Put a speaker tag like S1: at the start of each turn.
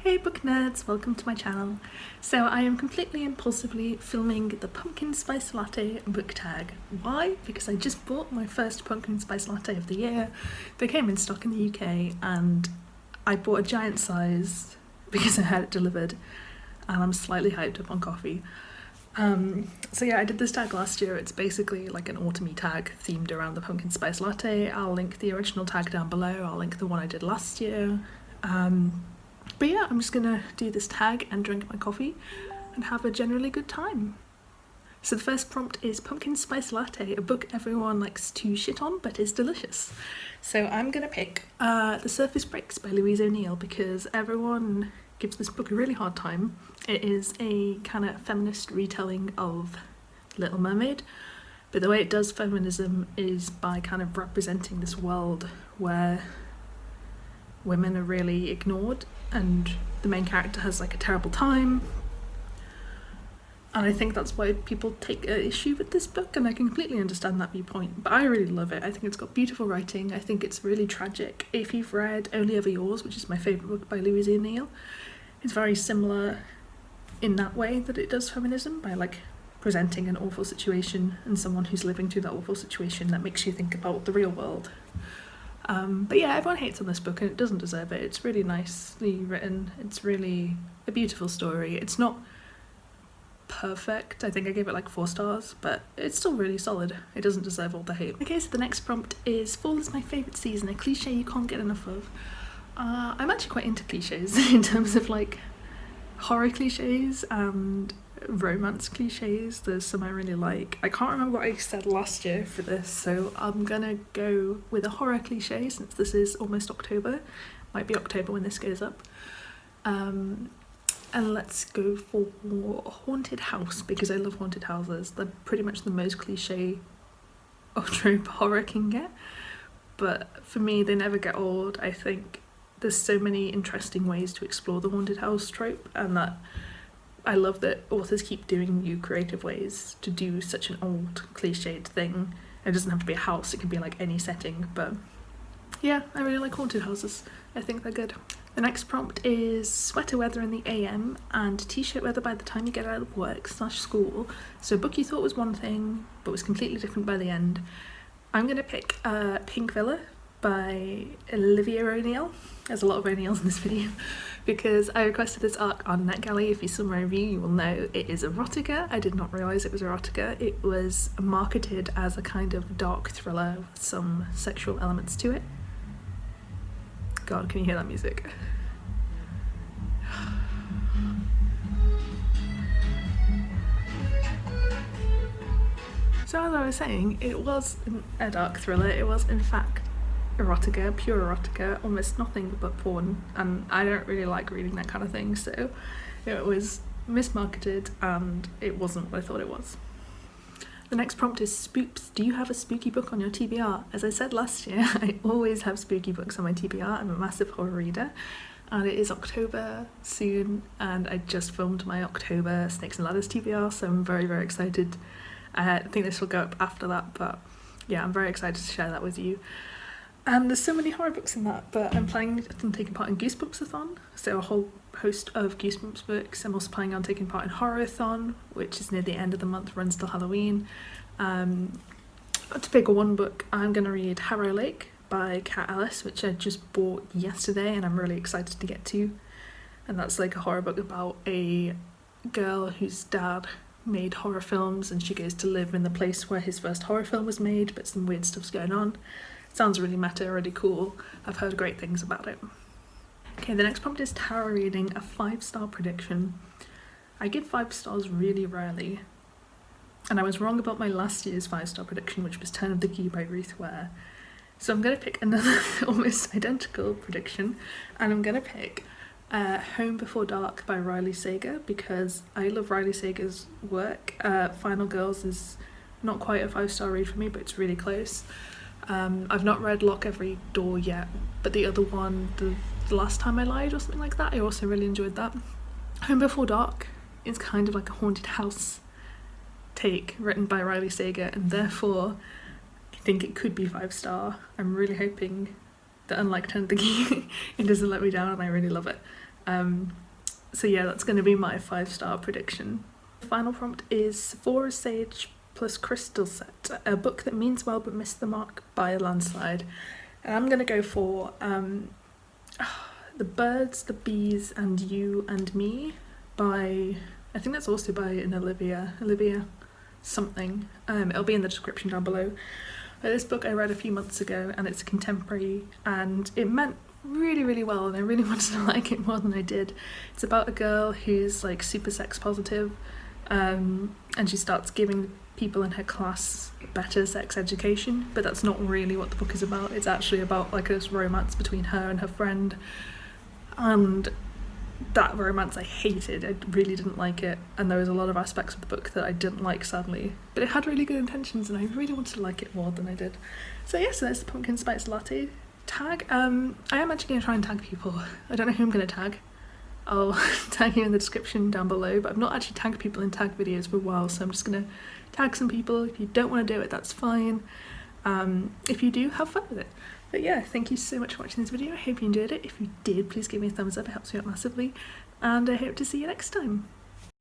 S1: Hey book nerds, welcome to my channel. So I am completely impulsively filming the Pumpkin Spice Latte book tag. Why? Because I just bought my first Pumpkin Spice Latte of the year. They came in stock in the UK and I bought a giant size because I had it delivered and I'm slightly hyped up on coffee. So yeah, I did this tag last year. It's basically like an autumny tag themed around the Pumpkin Spice Latte. I'll link the original tag down below. I'll link the one I did last year. But yeah, I'm just gonna do this tag and drink my coffee and have a generally good time. So the first prompt is Pumpkin Spice Latte, a book everyone likes to shit on but is delicious. So I'm gonna pick The Surface Breaks by Louise O'Neill because everyone gives this book a really hard time. It is a kind of feminist retelling of Little Mermaid, but the way it does feminism is by kind of representing this world where women are really ignored and the main character has like a terrible time, and I think that's why people take issue with this book, and I can completely understand that viewpoint, but I really love it. I think it's got beautiful writing. I think it's really tragic. If you've read Only Ever Yours, which is my favourite book by Louise O'Neill, it's very similar in that way that it does feminism, by like presenting an awful situation and someone who's living through that awful situation that makes you think about the real world. But yeah, everyone hates on this book and it doesn't deserve it. It's really nicely written. It's really a beautiful story. It's not perfect. I think I gave it like 4 stars, but it's still really solid. It doesn't deserve all the hate. Okay, so the next prompt is Fall is my favourite season, a cliche you can't get enough of. I'm actually quite into cliches in terms of like horror cliches and romance cliches. There's some I really like. I can't remember what I said last year for this, so I'm gonna go with a horror cliche since this is almost October. Might be October when this goes up. And let's go for Haunted House because I love haunted houses. They're pretty much the most cliche or trope horror can get, but for me they never get old. I think there's so many interesting ways to explore the haunted house trope, and that I love that authors keep doing new creative ways to do such an old cliched thing. It doesn't have to be a house, it can be like any setting, but yeah, I really like haunted houses. I think they're good. The next prompt is Sweater Weather in the AM and T-shirt weather by the time you get out of work / school. So a book you thought was one thing but was completely different by the end. I'm gonna pick Pink Villa by Olivia O'Neill. There's a lot of O'Neills in this video because I requested this arc on NetGalley. If you saw my review you will know it is erotica. I did not realise it was erotica. It was marketed as a kind of dark thriller with some sexual elements to it. God, can you hear that music? So as I was saying, it was a dark thriller. It was in fact erotica, pure erotica, almost nothing but porn, and I don't really like reading that kind of thing, so it was mismarketed and it wasn't what I thought it was. The next prompt is Spoops. Do you have a spooky book on your TBR? As I said last year, I always have spooky books on my TBR. I'm a massive horror reader, and it is October soon, and I just filmed my October Snakes and Ladders TBR, so I'm very, very excited. I think this will go up after that, but yeah, I'm very excited to share that with you. And there's so many horror books in that, but I'm planning on taking part in Goosebumps-a-thon, so a whole host of Goosebumps books. I'm also planning on taking part in Horror-a-thon, which is near the end of the month, runs till Halloween. To pick one book, I'm going to read Harrow Lake by Kat Ellis, which I just bought yesterday and I'm really excited to get to. And that's like a horror book about a girl whose dad made horror films and she goes to live in the place where his first horror film was made, but some weird stuff's going on. Sounds really meta, really cool. I've heard great things about it. Okay, the next prompt is tarot reading, a 5-star prediction. I give 5 stars really rarely, and I was wrong about my last year's 5-star prediction, which was Turn of the Key by Ruth Ware. So I'm going to pick another almost identical prediction, and I'm going to pick Home Before Dark by Riley Sager because I love Riley Sager's work. Final Girls is not quite a 5-star read for me, but it's really close. I've not read Lock Every Door yet, but the other one, the Last Time I Lied or something like that, I also really enjoyed that. Home Before Dark is kind of like a haunted house take written by Riley Sager, and therefore I think it could be 5-star. I'm really hoping that unlike Turn the Key, it doesn't let me down and I really love it. So yeah, that's going to be my 5-star prediction. The final prompt is Sephora Sage Crystal set, a book that means well but missed the mark by a landslide. And I'm going to go for The Birds, the Bees and You and Me by, I think that's also by an Olivia something. It'll be in the description down below. This book I read a few months ago and it's contemporary and it meant really well and I really wanted to like it more than I did. It's about a girl who's like super sex positive and she starts giving people in her class better sex education, but that's not really what the book is about. It's actually about like this romance between her and her friend, and that romance I hated. I really didn't like it, and there was a lot of aspects of the book that I didn't like, sadly, but it had really good intentions and I really wanted to like it more than I did. So yes, there's the pumpkin spice latte tag. I am actually going to try and tag people. I don't know who I'm going to tag. I'll tag you in the description down below, but I've not actually tagged people in tag videos for a while, so I'm just going to tag some people. If you don't want to do it, that's fine. If you do, have fun with it. But yeah, thank you so much for watching this video. I hope you enjoyed it. If you did, please give me a thumbs up, it helps me out massively, and I hope to see you next time.